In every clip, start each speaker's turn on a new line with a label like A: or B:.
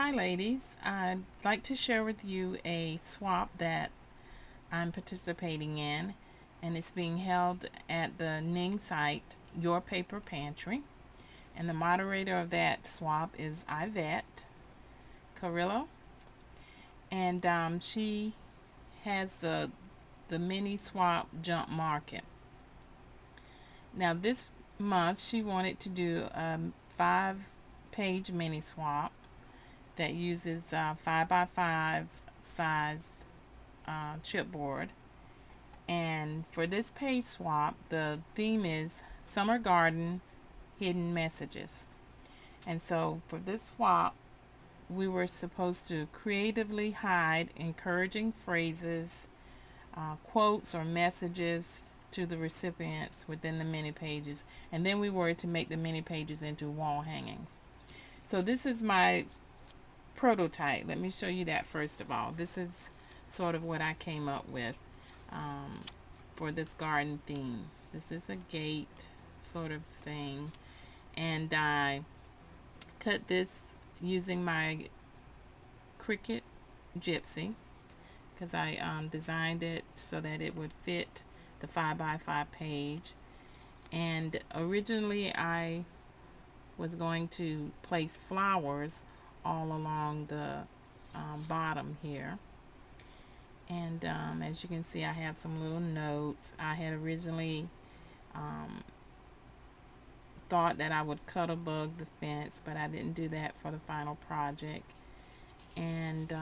A: Hi ladies, I'd like to share with you a swap that I'm participating in, and it's being held at the Ning site, Your Paper Pantry, and the moderator of that swap is Yvette Carrillo, and she has the mini swap jump market. Now this month she wanted to do a 5-page mini swap that uses 5 by 5 size chipboard. And for this page swap, the theme is Summer Garden Hidden Messages. And so for this swap, we were supposed to creatively hide encouraging phrases, quotes, or messages to the recipients within the mini pages. And then we were to make the mini pages into wall hangings. So this is my prototype. Let me show you that first of all. This is sort of what I came up with for this garden theme. This is a gate sort of thing, and I cut this using my Cricut Gypsy because I designed it so that it would fit the 5 by 5 page. And originally I was going to place flowers all along the bottom here. And as you can see, I have some little notes. I had originally thought that I would bug the fence, but I didn't do that for the final project. And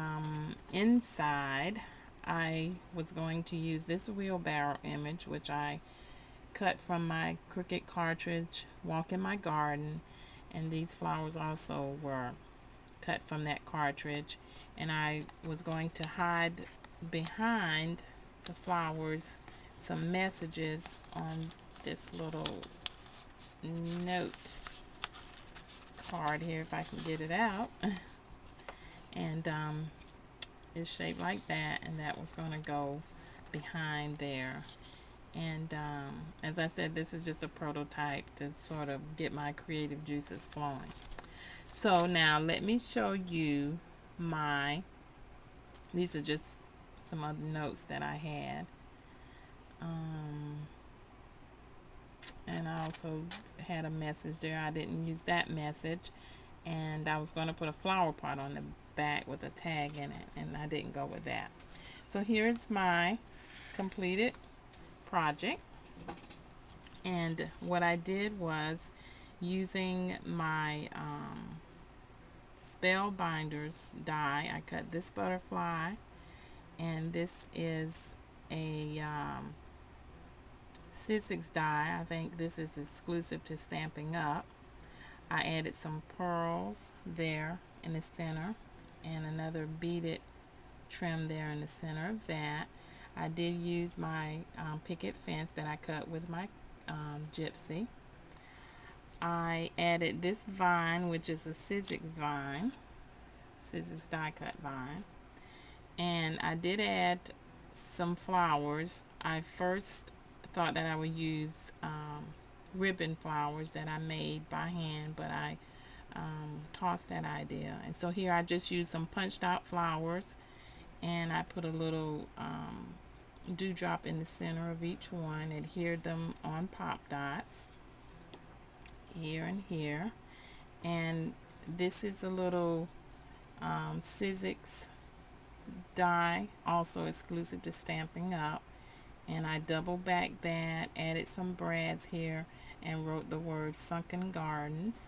A: inside, I was going to use this wheelbarrow image, which I cut from my Cricut cartridge, Walk in My Garden. And these flowers also were cut from that cartridge. And I was going to hide behind the flowers some messages on this little note card here, if I can get it out. And it's shaped like that, and that was going to go behind there. And as I said, this is just a prototype to sort of get my creative juices flowing. So now let me show you these are just some other notes that I had. And I also had a message there. I didn't use that message. And I was going to put a flower pot on the back with a tag in it, and I didn't go with that. So here's my completed project. And what I did was, using my Spellbinders die, I cut this butterfly, and this is a Sizzix die. I think this is exclusive to Stampin' Up. I added some pearls there in the center, and another beaded trim there in the center of that. I did use my picket fence that I cut with my gypsy. I added this vine, which is a Sizzix vine, Sizzix die cut vine, and I did add some flowers. I first thought that I would use ribbon flowers that I made by hand, but I tossed that idea. And so here I just used some punched out flowers, and I put a little dewdrop in the center of each one, adhered them on pop dots here and here. And this is a little Sizzix die, also exclusive to Stampin' Up. And I double back that, added some brads here, and wrote the word Sunken Gardens.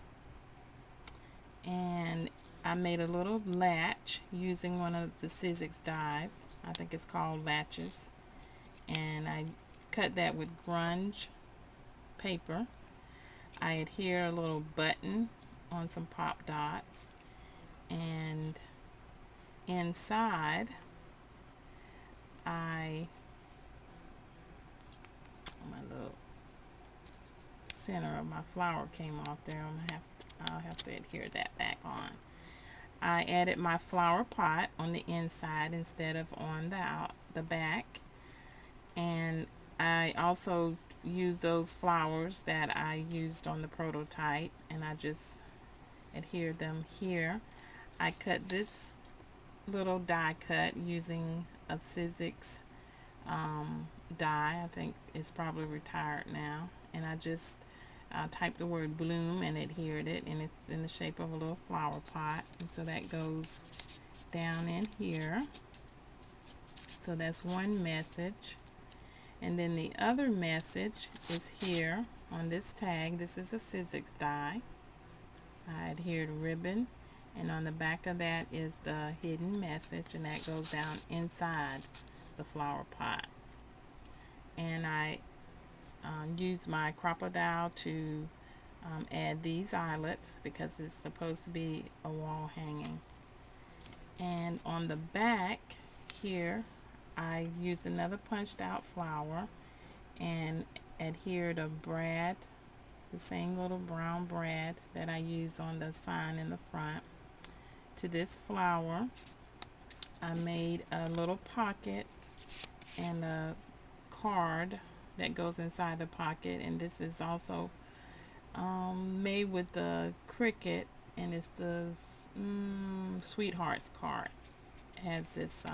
A: And I made a little latch using one of the Sizzix dies. I think it's called Latches. And I cut that with grunge paper. I adhere a little button on some pop dots. And inside, my little center of my flower came off there. I'll have to adhere that back on. I added my flower pot on the inside instead of on the back, and I also used those flowers that I used on the prototype, and I just adhered them here. I cut this little die cut using a Sizzix die. I think it's probably retired now. And I just typed the word bloom and adhered it, and it's in the shape of a little flower pot. And so that goes down in here. So that's one message. And then the other message is here on this tag. This is a Sizzix die. I adhered ribbon, and on the back of that is the hidden message, and that goes down inside the flower pot. And I used my crocodile to add these eyelets because it's supposed to be a wall hanging. And on the back here, I used another punched out flower and adhered a brad, the same little brown brad that I used on the sign in the front, to this flower. I made a little pocket and a card that goes inside the pocket, and this is also made with the cricket, and it's the Sweethearts card. It has this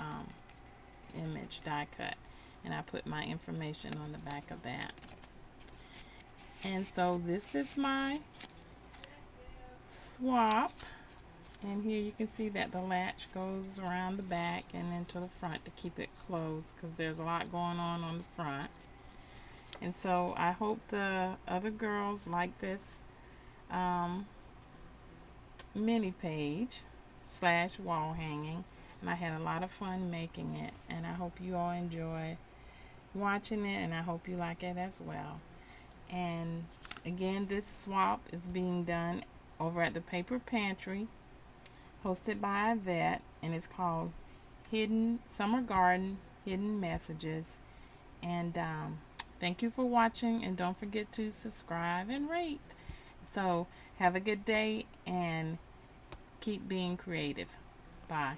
A: image die cut, and I put my information on the back of that. And so this is my swap, and here you can see that the latch goes around the back and into the front to keep it closed because there's a lot going on the front. And so I hope the other girls like this mini page / wall hanging, and I had a lot of fun making it, and I hope you all enjoy watching it, and I hope you like it as well. And again, this swap is being done over at the Paper Pantry, hosted by Yvette, and it's called Hidden Summer Garden Hidden Messages. And thank you for watching, and don't forget to subscribe and rate. So have a good day and keep being creative. Bye.